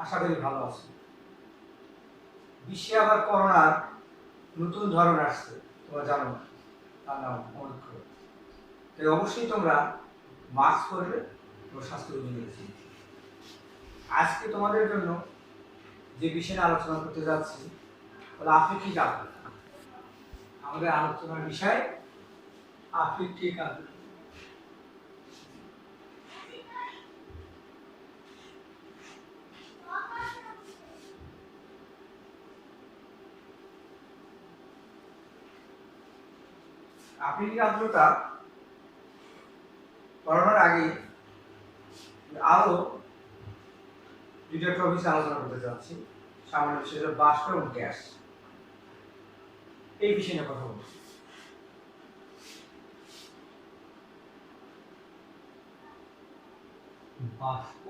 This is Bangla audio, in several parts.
আশা করি ভালো আছো। বিশ্বে আবার করোনার নতুন ধরন আসছে, তোমরা জানো, তার নাম ওমিক্রন। তাই অবশ্যই তোমরা মাস্ক পরবে এবং স্বাস্থ্যবিধি মেনে চলবে। আজকে তোমাদের জন্য যে বিষয় নিয়ে আলোচনা করতে যাচ্ছি হলো আপেক্ষিক আর্দ্রতা। আমাদের আলোচনার বিষয় আপেক্ষিক আর্দ্রতা। আপেক্ষিক আর্দ্রতা করোনার আগে আরো দুইটা টপিক আলোচনা করতে চাচ্ছি। সামান্য বিষয় হলো বাষ্প এবং গ্যাস। এই বিষয় নিয়ে কথা বলছি। বাষ্প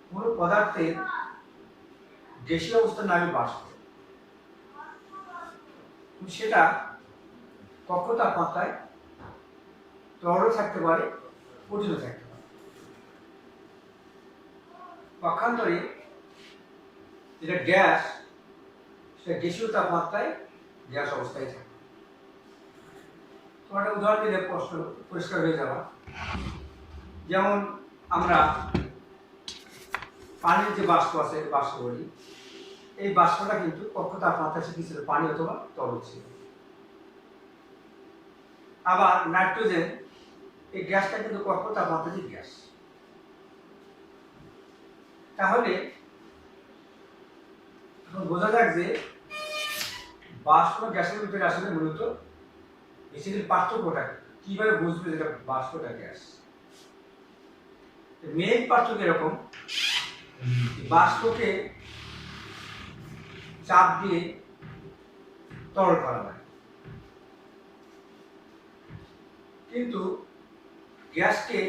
কোন পদার্থের গ্যাসীয় অবস্থার নামই বাষ্প। সেটা কক্ষ তাপমাত্রায় তরল থাকতে পারে, কঠিনও থাকতে পারে। পক্ষান্তরে যেটা গ্যাস, সেটা গ্যাসীয় তাপমাত্রায় গ্যাস অবস্থায় থাকে। তোমার একটা উদাহরণ দিলে প্রশ্ন পরিষ্কার হয়ে যাবে। যেমন আমরা পানির যে বাষ্প আছে, বাষ্প বলি, এই বাষ্পটা কিন্তু কক্ষ তাপমাত্রায় কি ছিল? পানি অথবা তরল ছিল। আবার নাইট্রোজেন, এই গ্যাসটা কিন্তু কক্ষ তাপমাত্রায় গ্যাস। তাহলে এখন বোঝা যাক যে বাষ্প গ্যাসের ভিতরে আসলে মূলত বেসিক্যালি পার্থক্যটা কিভাবে বুঝবে যেটা বাষ্পটা গ্যাস। মেইন পার্থক্য এরকম, বাষ্পকে চাপ দিয়ে তরল করা হয়, কিন্তু গ্যাসকে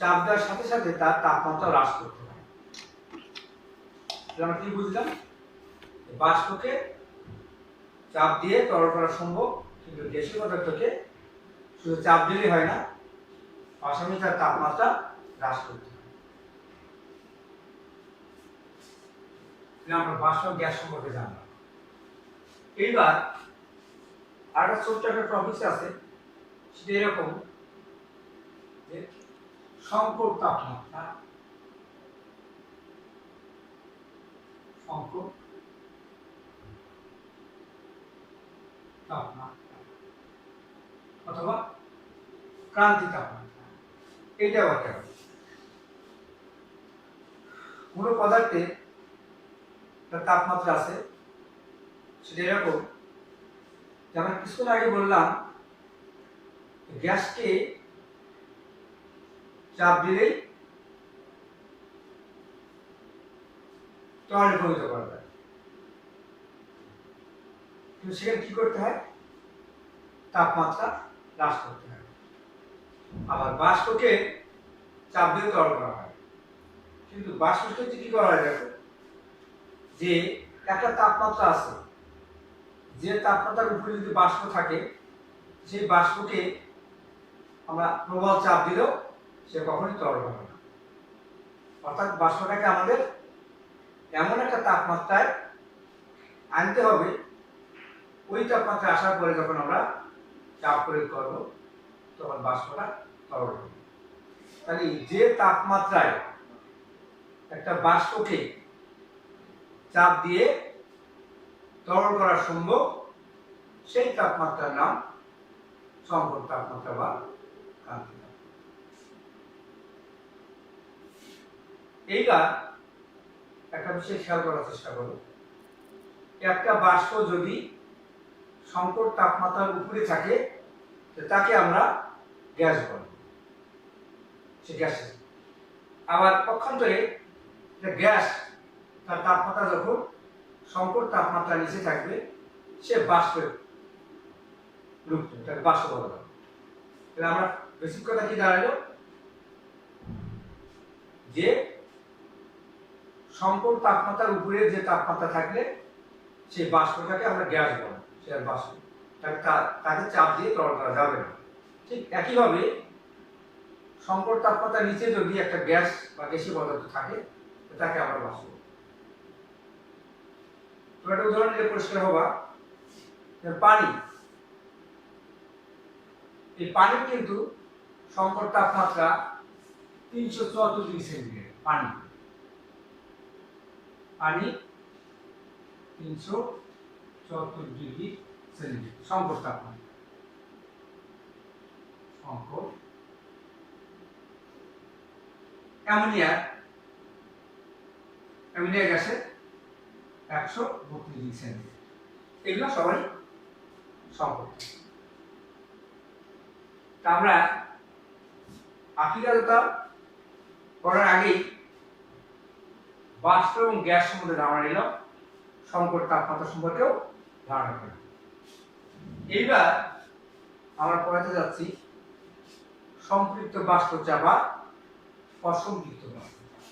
চাপ দেওয়ার সাথে সাথে তার তাপমাত্রা হ্রাস করতে হয়। আমরা কি বুঝলাম? বাষ্পকে চাপ দিয়ে তরল করা সম্ভব, কিন্তু গ্যাসীয় পদার্থকে শুধু চাপ দিলেই হয় না, পাশাপাশি তার তাপমাত্রা হ্রাস করতে হয়। আমরা বাষ্প গ্যাস সম্পর্কে জানলাম। এইবার আরেকটা ছোট্ট একটা টপিক আছে, সেটা এরকম যে সংকট তাপমাত্রা, সংকট তাপমাত্রা অথবা ক্রান্তি তাপমাত্রা। এইটা আবার কেন? কোন পদার্থে তাপমাত্রা আছে, সেটা এরকম যেমন কিছুক্ষণ আগে বললাম, গ্যাসকে চাপ দিলেই তরলে পরিণত করা যায়, কিন্তু সেখানে কি করতে হয়? তাপমাত্রা হ্রাস করতে হয়। আবার বাষ্পকে চাপ দিয়ে তরল করা হয়, কিন্তু বাষ্পের ক্ষেত্রে কি করা হয়? দেখো, যে একটা তাপমাত্রা আছে, যে তাপমাত্রার উপরে যদি বাষ্প থাকে, সেই বাষ্পকে আমরা প্রবল চাপ দিলেও সে কখনোই তরল হবে না। অর্থাৎ বাষ্পটাকে আমাদের এমন একটা তাপমাত্রায় আনতে হবে, ওই তাপমাত্রায় আসার পরে যখন আমরা চাপ প্রয়োগ করব, তখন বাষ্পটা তরল হবে। তাহলে যে তাপমাত্রায় একটা বাষ্পকে চাপ দিয়ে তরল করা সম্ভব, সেই তাপমাত্রার নাম সংকট তাপমাত্রা বা ক্রান্তি তাপমাত্রা। এইবার একটা বিষয় খেয়াল করার চেষ্টা করো, একটা বাষ্প যদি সংকট তাপমাত্রার উপরে থাকে, তাকে আমরা গ্যাস বলি, সে গ্যাস। আবার পক্ষান্তরে গ্যাস তার তাপমাত্রা যখন সংকট তাপমাত্রা নিচে থাকবে, সে বাষ্পের রূপ, তাকে বাষ্প বলা হয়। তাহলে আমরা বেসিক কথা কি দাঁড়ালো, যে সংকট তাপমাত্রার উপরে যে তাপমাত্রা থাকলে সেই বাষ্পটাকে আমরা গ্যাস বলি, সে আর বাষ্প। তাকে চাপ দিয়ে তরল করা যাবে না। ঠিক একইভাবে সংকট তাপমাত্রার নিচে যদি একটা গ্যাস বা গ্যাসীয় পদার্থ থাকে তাকে আমরা বাষ্প। তো একটা উদাহরণ দিলে পরিষ্কার হবা, পানি। এই পানির কিন্তু সংকট তাপমাত্রা 374 ডিগ্রি সেন্টিগ্রেড। পানি 374 ডিগ্রি সেন্টিগ্রেড সংকট তাপমাত্রা। সংকট অ্যামোনিয়া গ্যাসের 132 ডিগ্রি সেন্টিগ্রেড। এগুলো সবাই সংকট। তা আমরা আকিদালতা করার আগেই বাষ্প এবং গ্যাস সম্বন্ধে ধারণা নিলাম, সংকট তাপমাত্রা সম্পর্কেও ধারণা করলাম। এইবার আমরা পড়াতে যাচ্ছি সম্পৃক্ত বাষ্পচাপ বা অসম্পৃক্ত বাষ্পচাপ।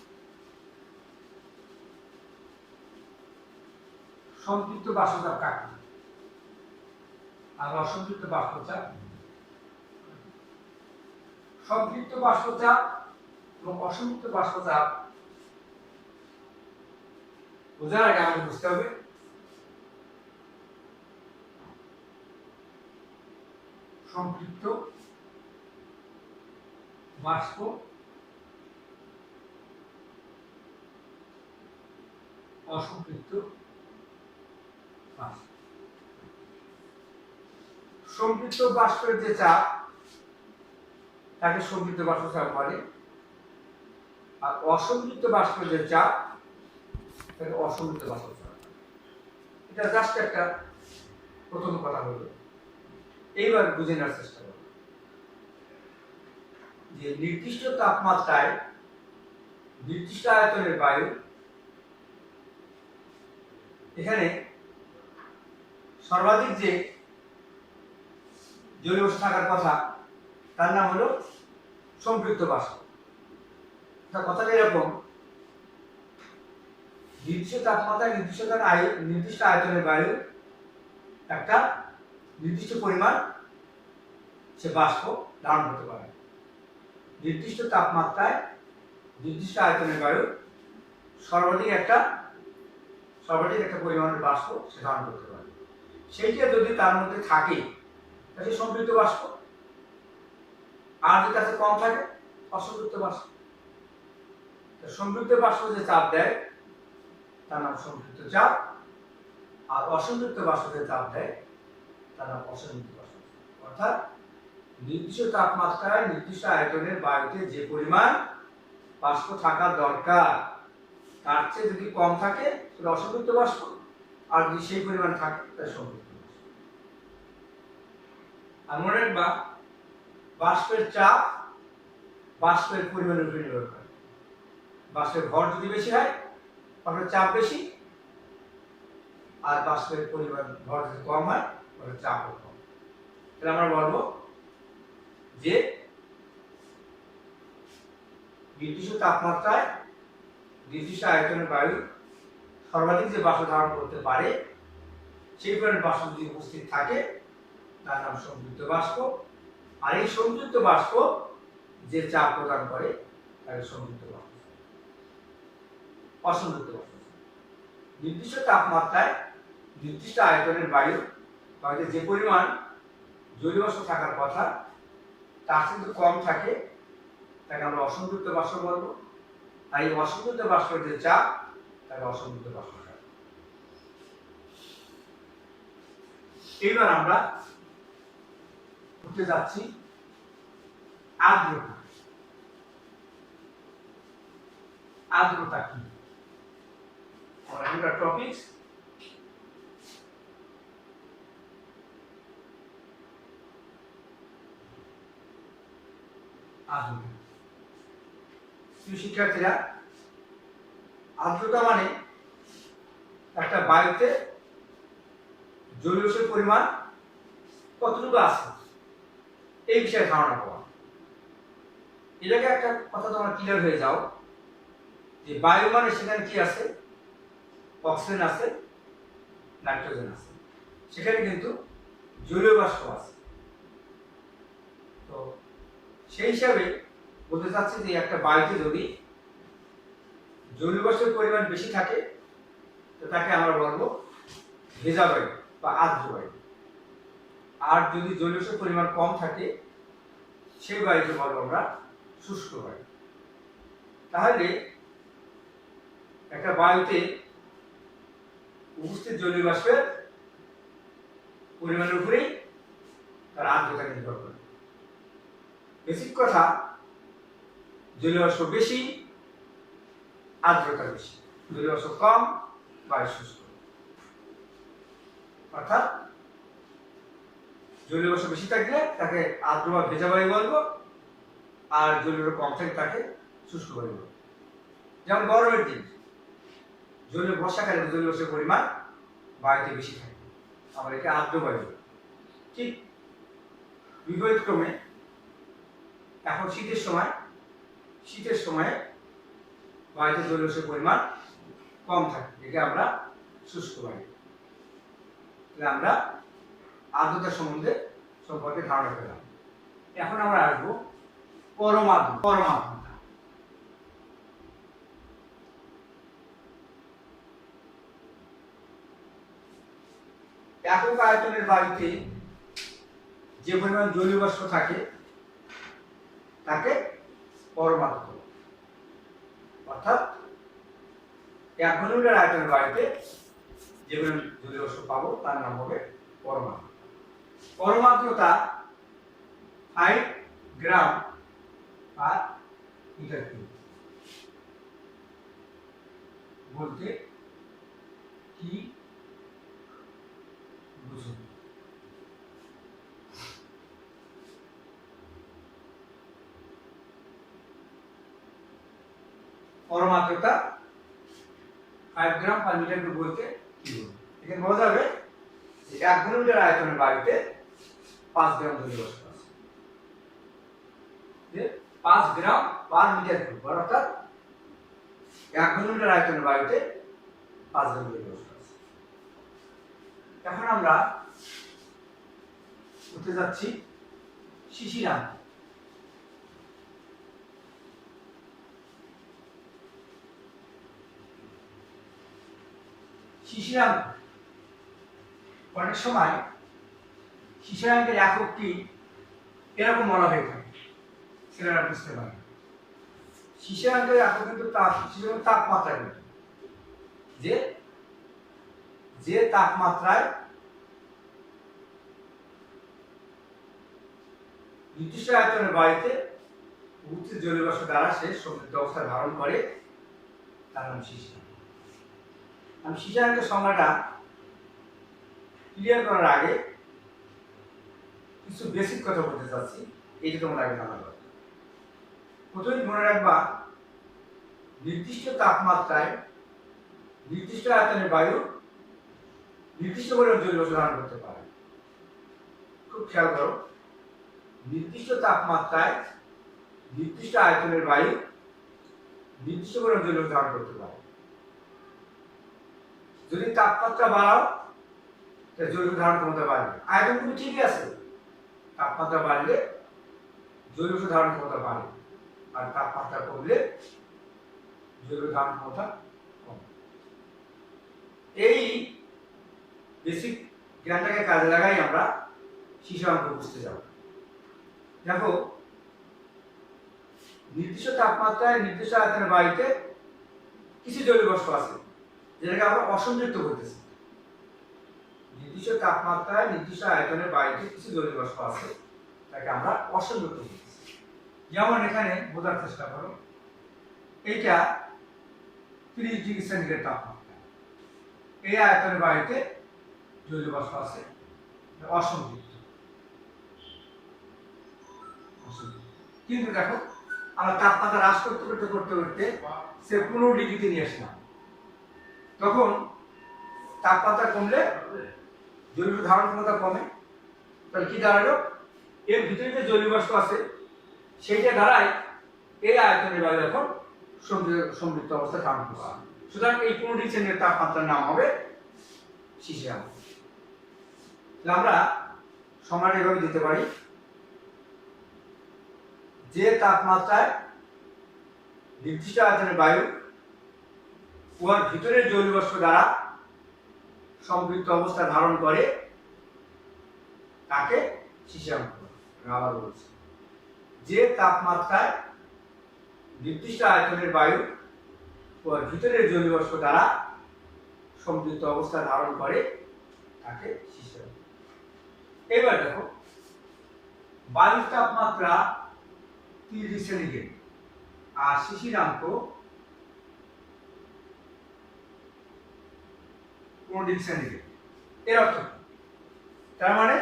সম্পৃক্ত বাষ্পচাপ কাকে আর অসম্পৃক্ত বাষ্পচাপ? সম্পৃক্ত বাষ্পচাপ এবং অসম্পৃক্ত বাষ্পচাপ বোঝার আগে আমাদের বুঝতে হবে সম্পৃক্ত বাষ্প অসম্পৃক্ত বাষ্প। সম্পৃক্ত বাষ্পের যে চাপ তাকে সম্পৃক্ত বাষ্পচাপ বলে, আর অসম্পৃক্ত বাষ্পের যে চাপ তাকে অসম্পৃক্ত বাষ্পচাপ। এটা জাস্ট একটা প্রথম কথা হলো। এইবার বুঝে নেওয়ার চেষ্টা করব যে নির্দিষ্ট তাপমাত্রায় নির্দিষ্ট আয়তনের বায়ু, এখানে সর্বাধিক যে জলীয় অংশ থাকার কথা তার নাম হলো সম্পৃক্ত বাষ্প। কথাটা এরকম, নির্দিষ্ট তাপমাত্রায় নির্দিষ্ট আয়তনের বায়ু একটা নির্দিষ্ট পরিমাণ সে বাষ্প ধারণ করতে পারে। নির্দিষ্ট তাপমাত্রায় নির্দিষ্ট আয়তনের বায়ু সর্বাধিক একটা পরিমাণের বাষ্প সে ধারণ করতে পারে। সেইটা যদি তার মধ্যে থাকে তাহলে সম্পৃক্ত বাষ্প, আর যদি কাছে কম থাকে অসম্পৃক্ত বাষ্প। সম্পৃক্ত বাষ্প যে চাপ দেয় তার নাম সম্পৃক্ত চাপ, আর অসম্পৃক্ত বাষ্প যে চাপ দেয় তার নাম অসম্পৃক্ত বাষ্প। অর্থাৎ নির্দিষ্ট তাপমাত্রায় নির্দিষ্ট আয়তনের বায়ুতে যে পরিমাণ বাষ্প থাকা দরকার তার চেয়ে যদি কম থাকে সেটা অসম্পৃক্ত বাষ্প, আর যদি সেই পরিমাণ থাকে তাহলে সম্পৃক্ত বাষ্প। আর মনে রাখবা, বাষ্পের চাপ বাষ্পের পরিমাণের উপর নির্ভর করে। বাষ্পের ভর যদি বেশি হয় তাহলে চাপ বেশি, আর বাষ্পের পরিমাণ ভর যদি কম হয় তাহলে চাপও কম। তাহলে আমরা বলবো যে নির্দিষ্ট তাপমাত্রায় নির্দিষ্ট আয়তনের বায়ু সর্বাধিক যে বাষ্প ধারণ করতে পারে সেই পরিমাণ বাষ্প যদি উপস্থিত থাকে তার নাম সম্পৃক্ত বাষ্প। আর এই সম্পৃক্ত বাষ্প যে চাপ প্রদান করে তাকে সম্পৃক্ত বাষ্প। অসম্পৃক্ত বাষ্প নির্দিষ্ট তাপমাত্রায় নির্দিষ্ট আয়তনের বায়ুতে যে পরিমাণ জলীয় বাষ্প থাকার কথা তার কিন্তু কম থাকে তাকে আমরা অসম্পৃক্ত বাষ্প বলবো। আর এই অসম্পৃক্ত বাষ্পের যে চাপ তাকে অসম্পৃক্ত বাষ্প। এইবার আমরা উঠতে যাচ্ছি আর্দ্রতা। আর্দ্রতা কি? আমরা টপিকস আর্দ্রতা। শিক্ষার্থীরা, আর্দ্রতা মানে একটা বায়ুতে জলীয় অংশের পরিমাণ কতটুকু আছে এই বিষয়ে ধারণা পাওয়া। এটাকে একটা কথা তোমরা ক্লিয়ার হয়ে যাও যে বায়ু মানে সেখানে কি আছে? অক্সিজেন আছে, নাইট্রোজেন আছে। সেখানে কিন্তু জলীয় বাষ্প আছে। তো সেই হিসাবে বলতে চাচ্ছি যে একটা বায়ুতে যদি জলীয় বাষ্পের পরিমাণ বেশি থাকে তো তাকে আমরা বলবো ভেজা বায়ু বা আর্দ্র বায়ু। আর যদি জলীয় বাষ্পের পরিমাণ কম থাকে সেই বায়ুকে বলবো আমরা শুষ্ক বায়ু। তাহলে একটা বায়ুতে উপস্থিত জলীয় বাষ্পের পরিমাণের উপরেই তার আর্দ্রতা নির্ভর করে। বেসিক কথা, জলীয় বাষ্প বেশি আর্দ্রতা বেশি, জলীয় বাষ্প কম বায়ু শুষ্ক। অর্থাৎ জলীয় বাষ্প বেশি থাকলে তাকে আর্দ্র বা ভেজা বায়ু বলবো, আর জলীয় বাষ্প কম থাকলে তাকে শুষ্ক বায়ু বলবো। যেমন গরমের দিন বর্ষাকালে জলীয় বাষ্পের পরিমাণ বায়ুতে বেশি থাকে, আমরা একে আর্দ্র বায়ু বলি। ঠিক বিপরীত ক্রমে এখন শীতের সময় বায়ুতে জলীয় বাষ্পের পরিমাণ কম থাকে, একে আমরা শুষ্ক বায়ু। তাহলে আমরা আর্দ্রতা সম্পর্কে ধারণা পেলাম। এখন আমরা আসবো পরমার্দ্রতা। একক আয়তনের বায়ুতে যে পরিমাণ জলীয় বাষ্প থাকে তাকে পরমার্দ্র। অর্থাৎ 1 ঘনমিটার আয়তনের বায়ুতে যে পরিমাণ জলীয় বাষ্প পাবো তার নাম হবে পরমার্দ্র। পরমার্দ্রতা 5 গ্রাম পার মিটার কিউব। বলতে কি বুঝুন? পরমার্দ্রতা 5 গ্রাম পার মিটার কিউব বলতে কি বুঝুন? এখানে বোঝা যাবে 1 ঘনমিটার আয়তনের বায়ুতে 5 গ্রাম জলীয় বাষ্প আছে। যে 5 গ্রাম পার মিটার কিউব, অর্থাৎ 1 ঘনমিটার আয়তনের বায়ুতে 5 গ্রাম জলীয় বাষ্প আছে। এখন আমরা উঠতে যাচ্ছি শিশিরাঙ্ক। শিশিরাঙ্ক অনেক সময় শিশিরাঙ্কের এককটি এরকম বলা হয়ে থাকে, সেটা বুঝতে পারে। শিশিরাঙ্কের একক কিন্তু তাপমাত্রা, কিন্তু যে তাপমাত্রায় নির্দিষ্ট আয়তনের বায়ুতে উপস্থিত জলীয় বাষ্প দ্বারা সে সম্পৃক্ত অবস্থা ধারণ করে তার নাম শিশিরাঙ্ক। আমি শিশিরাঙ্কের সংজ্ঞাটা ক্লিয়ার করার আগে কিছু বেসিক কথা বলতে চাচ্ছি, এইটা তোমরা আগে জানা দরকার। প্রথমে মনে রাখবা, নির্দিষ্ট তাপমাত্রায় নির্দিষ্ট আয়তনের বায়ু নির্দিষ্ট পরিমাণ জলীয় বাষ্প ধারণ করতে পারে। খুব খেয়াল করো, নির্দিষ্ট তাপমাত্রায় নির্দিষ্ট আয়তনের বায়ু নির্দিষ্ট পরিমাণ জলীয় বাষ্প ধারণ করতে পারে। যদি তাপমাত্রা বাড়াও তাহলে জলীয় বাষ্প ধারণ ক্ষমতা বাড়বে। আয়তন কিন্তু ঠিকই আছে, তাপমাত্রা বাড়লে জলীয় বাষ্প ধারণ ক্ষমতা বাড়ে, আর তাপমাত্রা কমলে জলীয় বাষ্প ধারণ ক্ষমতা কমে। এই বেসিক জ্ঞানটাকে কাজে লাগাই আমরা শিশিরাঙ্ক বুঝতে যাব। দেখো, নির্দিষ্ট তাপমাত্রায় নির্দিষ্ট আয়তনের বায়ুতে কিছু জলীয় বাষ্প আছে, যেটাকে আমরা অসম্পৃক্ত করতেছি। নির্দিষ্ট তাপমাত্রায় নির্দিষ্ট আয়তনের বায়ুতে কিছু জলীয় বাষ্প আছে, তাকে আমরা অসম্পৃক্ত করতেছি। যেমন এখানে বোঝার চেষ্টা করো, এইটা 30 ডিগ্রি সেন্টিগ্রেড তাপমাত্রা, এই আয়তনের বায়ুতে জলীয় বাষ্প আছে অসম্পৃক্ত। কিন্তু দেখো, আমরা তাপমাত্রা হ্রাস করতে করতে করতে করতে সে 15 ডিগ্রিতে নিয়ে আসলাম, তখন তাপমাত্রা কমলে জলীয় ধারণ ক্ষমতা কমে। তাহলে কি দাঁড়ালো, এর ভিতরে যে জলীয় বাষ্প আছে সেইটা দাঁড়ায় এই আয়তনের বায়ু এখন সম্পৃক্ত অবস্থা ধারণ করছে। সুতরাং এই 15 ডিগ্রি সেন্টিগ্রেড তাপমাত্রার নাম হবে শিশিরাঙ্ক। আমরা সমান এভাবে দিতে পারি, যে তাপমাত্রায় নির্দিষ্ট আয়তনের বায়ু উহার ভিতরের জলীয় বাষ্প দ্বারা সম্পৃক্ত অবস্থা ধারণ করে তাকে শিশিরাঙ্ক। আবার বলছি, যে তাপমাত্রায় নির্দিষ্ট আয়তনের বায়ু উহার ভিতরের জলীয় বাষ্প দ্বারা সম্পৃক্ত অবস্থা ধারণ করে তাকে শিশিরাঙ্ক। এবার দেখো, বায়ুর তাপমাত্রা 30 ডিগ্রি সেন্টিগ্রেড আর শিশিরাঙ্ক 15 ডিগ্রি সেন্টিগ্রেড। এর অর্থ তার মানে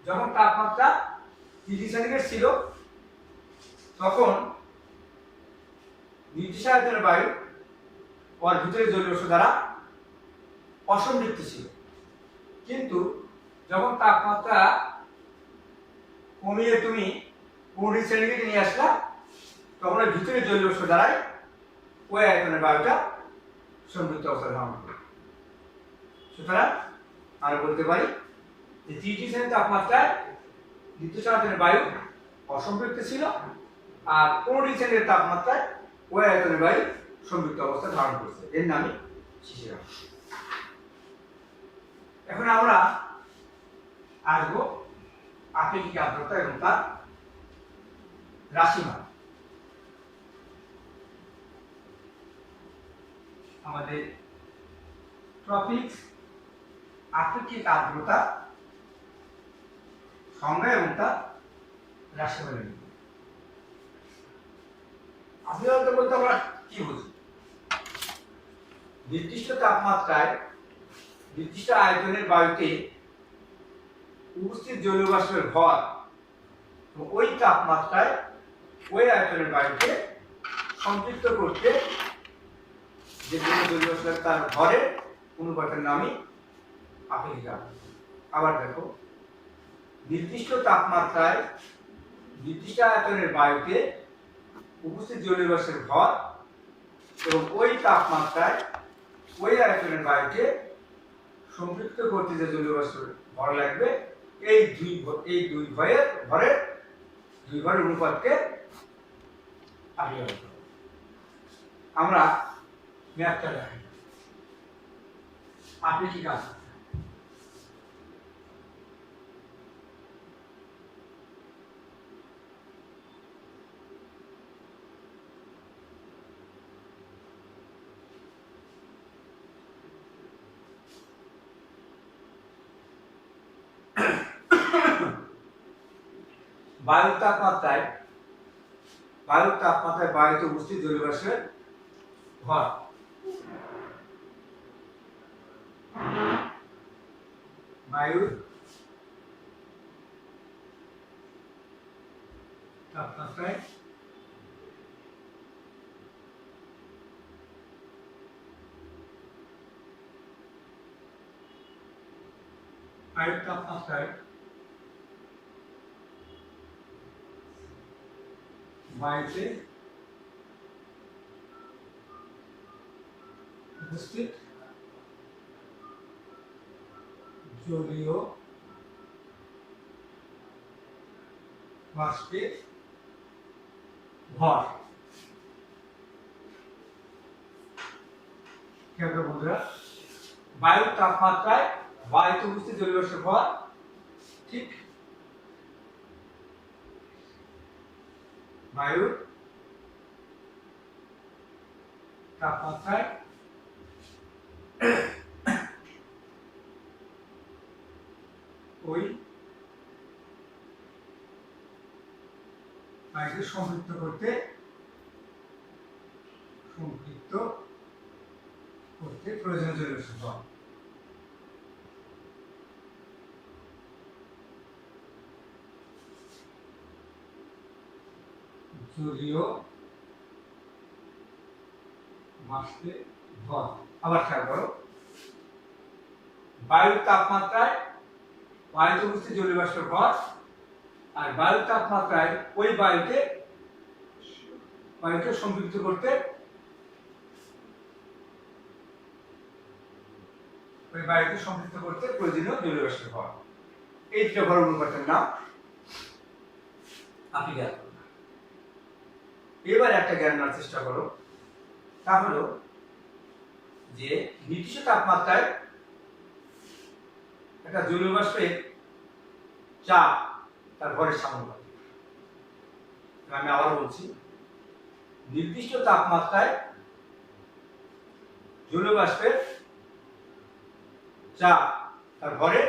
যখন তাপমাত্রা 30 ডিগ্রি সেন্টিগ্রেড ছিল তখন নির্দিষ্ট আয়তনের বায়ু ওর ভিতরে জলীয় বাষ্প দ্বারা অসম্পৃক্ত ছিল, কিন্তু যখন তাপমাত্রা কমিয়ে তুমি 15 ডিগ্রি সেন্টিগ্রেড নিয়ে আসলা তখন ওই ভিতরে জলীয় বাষ্প দ্বারাই ওই আয়তনের বায়ুটা সম্পৃক্ত অবস্থা ধারণ করে। সুতরাং আমরা বলতে পারি যে 30 ডিগ্রি সেন্টিগ্রেড তাপমাত্রায় নির্দিষ্ট আয়তনের বায়ু অসম্পৃক্ত ছিল আর 15 ডিগ্রি সেন্টিগ্রেড তাপমাত্রায় ওই আয়তনের বায়ু সম্পৃক্ত অবস্থা ধারণ করছে, এর নামই শিশিরাঙ্ক। এখন আমরা আসবো আপেক্ষিক আর্দ্রতা এবং তার রাশিমালা। আমাদের টপিক আপেক্ষিক আর্দ্রতা সংজ্ঞা এবং তার রাশিমালা। আপেক্ষিক আর্দ্রতা বলতে আমরা কি বুঝি? নির্দিষ্ট তাপমাত্রায় নির্দিষ্ট আয়তনের বায়ুতে উপস্থিত জলীয় বাষ্পের ভর ওই তাপমাত্রায় ওই আয়তনের বায়ুকে সম্পৃক্ত করতে যে জলীয় বাষ্প তার ভরের অনুপাতের নামই আপেক্ষিক আর্দ্রতা। আবার দেখো, নির্দিষ্ট তাপমাত্রায় নির্দিষ্ট আয়তনের বায়ুতে উপস্থিত জলীয় বাষ্পের ভর এবং ওই তাপমাত্রায় ওই আয়তনের বায়ুকে সম্পৃক্ত করতে যে জলীয় বাষ্পের ভর লাগবে এই দুই ভরের অনুপাতকে আপেক্ষিক আর্দ্রতা। আমরা ম্যাথটা দেখাই। আপেক্ষিক আর্দ্রতা বায়ুর তাপমাত্রায় বায়ুতে উপস্থিত জলীয় বাষ্পের ভর বায়ুর তাপমাত্রায় বায়ুতে উপস্থিত জলীয় বাষ্পের ভর। বন্ধুরা, বায়ুর তাপমাত্রায় বায়ুতে উপস্থিত জলীয় বাষ্পের ভর ঠিক বায়ুর তাপমাত্রায় ওই বায়ুকে সম্পৃক্ত করতে প্রয়োজনীয় জলীয় বাষ্পের ভর। জলীয় বাষ্পের ভর। আবার খেয়াল করো, বায়ুর তাপমাত্রায় বায়ুতে উপস্থিত জলীয় বাষ্পের ভর আর বায়ুর তাপমাত্রায় ওই বায়ুকে সম্পৃক্ত করতে প্রয়োজনীয় জলীয় বাষ্পের ভর। এই দুটো ভর অনুপাতের নাম আপিঘাত। এবার একটা জ্ঞান নেওয়ার চেষ্টা করো, তা হলো যে নির্দিষ্ট তাপমাত্রায় একটা জলীয় বাষ্পের চাপ তার ভরের সমানুপাতিক। আমি আবার বলছি, নির্দিষ্ট তাপমাত্রায় জলীয় বাষ্পের চাপ তার ভরের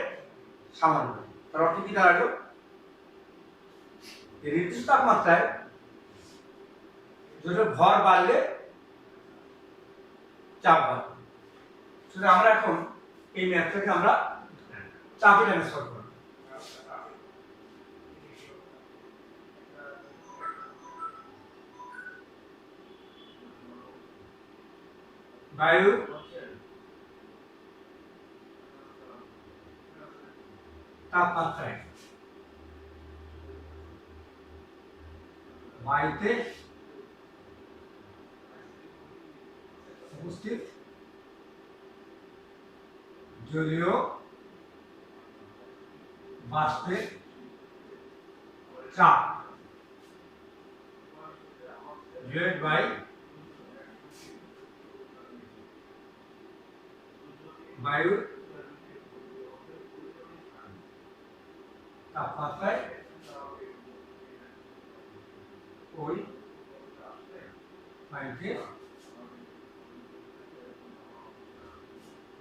সমানুপাতিক। তার অর্থ কি দাঁড়ালো? নির্দিষ্ট তাপমাত্রায় জলীয় ভর বাড়লে চাপ বাড়বে। সুতরাং আমরা এখন এই ম্যাথটাকে আমরা চাপে ট্রান্সফার করব। বায়ু তাপমাত্রায় বায়ুতে উপস্থিত জলীয় বাষ্পের চাপ ডিভাইড বাই বায়ুর তাপমাত্রায় ওই বায়ুকে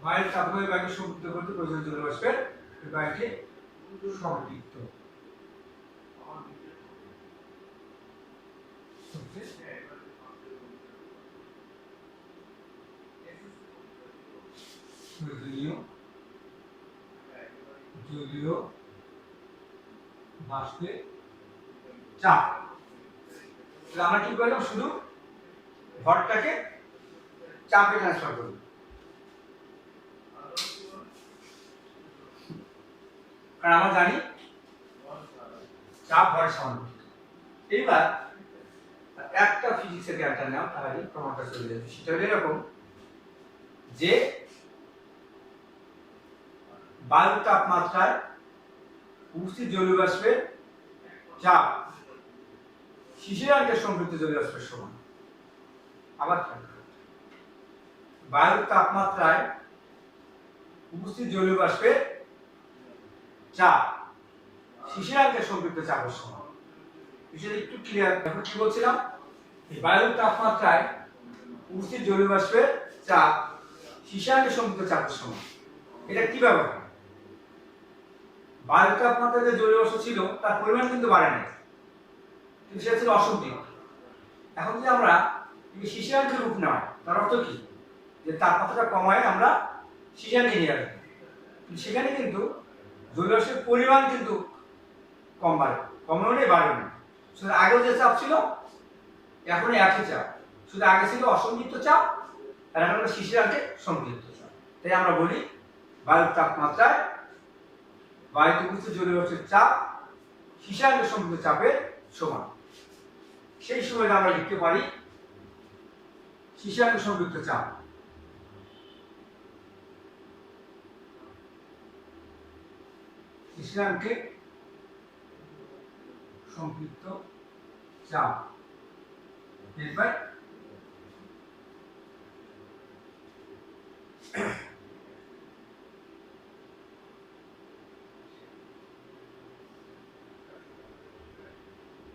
বায়ুর তাপমাত্রায় বায়ুকে সম্পৃক্ত করতে প্রয়োজনীয় জলীয় বাষ্পের বায়ুকে সম্পৃক্ত প্রয়োজনীয় জলীয় বাষ্পের চাপ। আমরা কি করলাম? শুধু ভরটাকে চাপে ট্রান্সফার করব। কারণ আমরা জানি চাপ ভরের সমানুপাতিক। এইবার একটা ফিজিক্সের জ্ঞানটা নাও, তাহলে প্রমাণটা চলে যাবে। সেটা হলো এরকম যে বায়ুর তাপমাত্রায় উপস্থিত জলীয় বাষ্পের চাপ শিশিরাঙ্কের সম্পৃক্ত জলীয় বাষ্পের সমান। আবার বায়ুর তাপমাত্রায় উপস্থিত জলীয় বাষ্পের চাপ শিশিরাঙ্কের সম্পৃক্ত চাপের সমান। বিষয়টা একটু ক্লিয়ার। এখন কি বলছিলাম? এই বায়ুর তাপমাত্রায় উপস্থিত জলীয় বাষ্পের চাপ শিশিরাঙ্কের সম্পৃক্ত চাপের সমান। এটা কি ব্যবহার? বায়ুর তাপমাত্রায় যে জলীয় বাষ্প ছিল তার পরিমাণ কিন্তু বাড়ে নাই, কিন্তু সেটা ছিল অসম্পৃক্ত। এখন যদি আমরা শিশিরাঙ্কের রূপ নেওয়া, তার অর্থ কি? যে তাপমাত্রাটা কমায় আমরা শিশিরাঙ্কে নিয়ে আসবো, কিন্তু সেখানে কিন্তু জলীয় বাষ্পের পরিমাণ কিন্তু কম বাড়ে, কমেও নেই বাড়েও নেই। শুধু আগেও যে চাপ ছিল এখন একই চাপ, শুধু আগে ছিল অসম্পৃক্ত চাপ আর এখন শিশিরাঙ্কে সম্পৃক্ত চাপ। তাই আমরা বলি বায়ুর তাপমাত্রায় বায়ুতে উপস্থিত জলীয় বাষ্পের চাপ শিশিরাঙ্কের সম্পৃক্ত চাপের সমান। সেই সময় আমরা লিখতে পারি শিশিরাঙ্কের সম্পৃক্ত চাপ শিশিরাঙ্কে সম্পৃক্ত চাপ এবার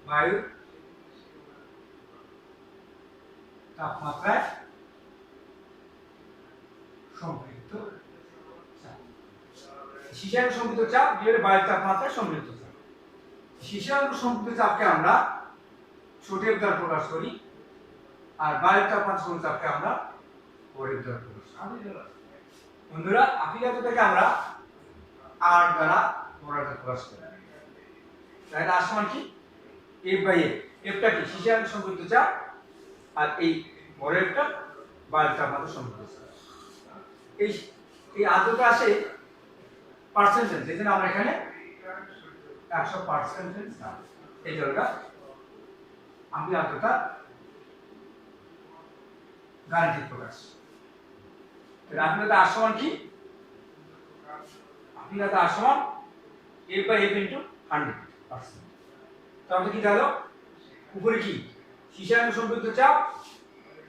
বায়ুর তাপমাত্রায় সম্পৃক্ত চাপ। শিশিরাঙ্ক সম্পৃক্ত চাপ যেটা বায়ুর তাপমাত্রায় সম্পৃক্ত চাপ। শিশিরাঙ্ক সম্পৃক্ত চাপকে আমরা ছোট এফ দ্বারা প্রকাশ করি, আর বায়ুর তাপমাত্রা সম্পৃক্ত চাপকে আমরা বড় এফ দ্বারা প্রকাশ করি। বন্ধুরা, আপিঘাতটাকে আমরা আর দ্বারা বড় দ্বারা প্রকাশ করি। তাহলে আর সমান কি? F by F. এফটা কি? শিশিরাঙ্ক সম্পৃক্ত চাপ, আর এই বড় এফটা বায়ুর তাপমাত্রা সম্পৃক্ত চাপ। এই আদ্রতা আসে পার্সেন্টেজ, এই জন্য আমরা এখানে 100% এই জলটা আমি আদ্রতা গাণিতিক প্রকাশ। আপিঘাত আর সমান কি? আপিঘাত আর সমান এফ বাই এফ ইন্টু 100%। তাহলে কি গেল, উপরে কি সীসায়ন সম্পৃক্ত চাপ,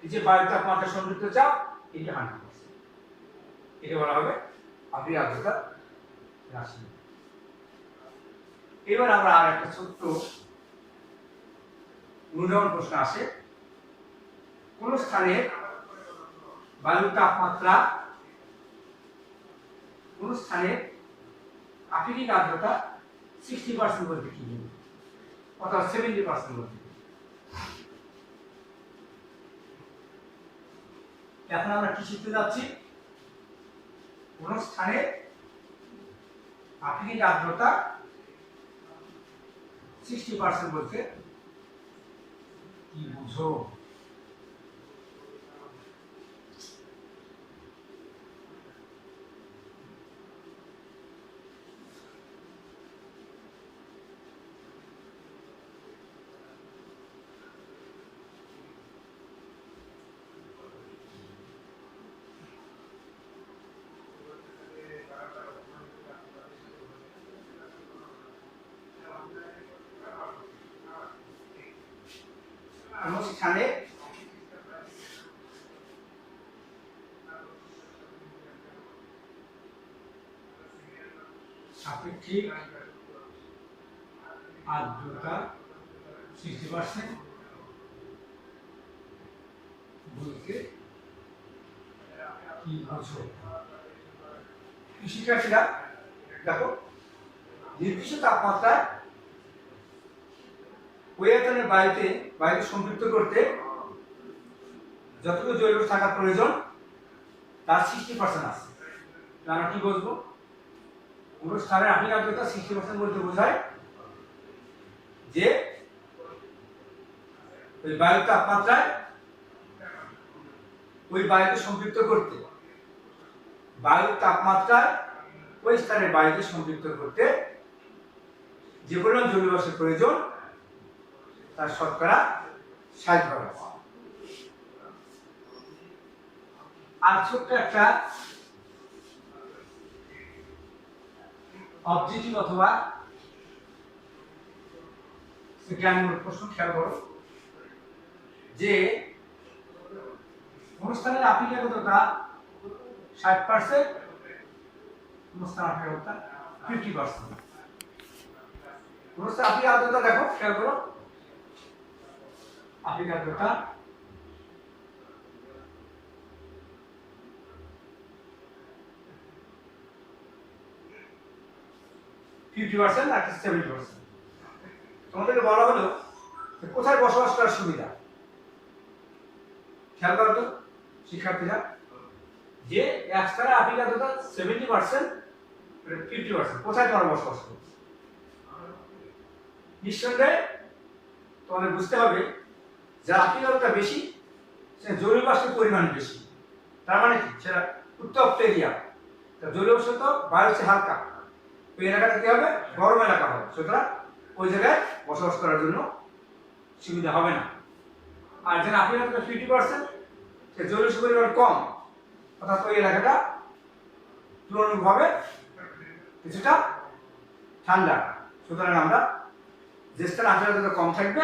নিচে বায়ু তাপমাত্রা সম্পৃক্ত চাপ ইন্টু 100%। এটা বলা হবে আপেক্ষিক আর্দ্রতা রাশি। এবার আমরা আর একটা ছোট্ট অনুধাবন প্রশ্ন আসে, কোন স্থানে বায়ুর তাপমাত্রা, কোন স্থানে আপেক্ষিক আর্দ্রতা 60% বলতে কি বোঝায়, অর্থাৎ 70% বলতে। এখন আমরা কি শিখতে যাচ্ছি, কোন স্থানে আপেক্ষিক আর্দ্রতা 60% বলতে কি বুঝো। অনুষ্ঠানে আপেক্ষিক আর্দ্রতা 60% বলতে কি বোঝো। শিক্ষার্থীরা দেখো, নির্দিষ্ট তাপমাত্রায় ওই আয়তনের বায়ুকে সম্পৃক্ত করতে যতটুকু জৈব থাকা প্রয়োজন তার 60% আছে। আমরা কি বুঝবো, কোন স্থানের আপেক্ষিক আর্দ্রতা 60% বলতে বোঝায় যে ওই বায়ুর তাপমাত্রায় ওই বায়ুকে সম্পৃক্ত করতে, বায়ুর তাপমাত্রায় ওই স্থানের বায়ুকে সম্পৃক্ত করতে যে পরিমাণ জলীয় প্রয়োজন তার শতকরা 60%। আর ছোট্ট একটা অবজেক্টিভ অথবা জ্ঞানমূলক প্রশ্ন খেয়াল করো, যে অনুষ্ঠানের আপেক্ষিক আর্দ্রতা 60%, অনুষ্ঠান আপেক্ষিক আর্দ্রতা 50%। অনুষ্ঠান আপেক্ষিক আর্দ্রতা দেখো, খেয়াল করো, আপেক্ষিক আর্দ্রতা 50% আর 70%। তোমাদেরকে বলা হলো কোথায় বসবাস করার সুবিধা। খেয়াল করো তো শিক্ষার্থীরা, যে এক স্থানে আপেক্ষিক আর্দ্রতা 70%, 50%, কোথায় তোমরা বসবাস করো। নিঃসন্দেহে তোমাদের বুঝতে হবে যে আপেক্ষিক আর্দ্রতা বেশি, সে জলীয় বাষ্পের পরিমাণ বেশি। তার মানে কি, সেটা উত্তপ্ত এরিয়া, জলীয় বাষ্প তো বায়ুর চেয়ে হালকা, ওই এলাকাটা কি হবে, গরম এলাকা হবে, সুতরাং ওই জায়গায় বসবাস করার জন্য সুবিধা হবে না। আর যেন আপেক্ষিক আর্দ্রতা 50%, সে জলীয় বাষ্পের পরিমাণ কম, অর্থাৎ ওই এলাকাটা তুলনামূলকভাবে কিছুটা ঠান্ডা। সুতরাং আমরা যে স্থানে আপেক্ষিক আর্দ্রতা কম থাকবে,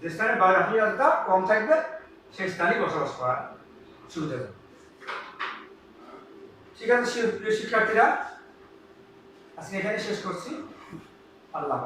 যে স্থানে বায়ুর আপেক্ষিক আর্দ্রতা কম থাকবে, সেই স্থানেই বসবাস করার সুবিধা হবে। ঠিক আছে শিক্ষার্থীরা, আজকে এখানে শেষ করছি। আল্লাহ।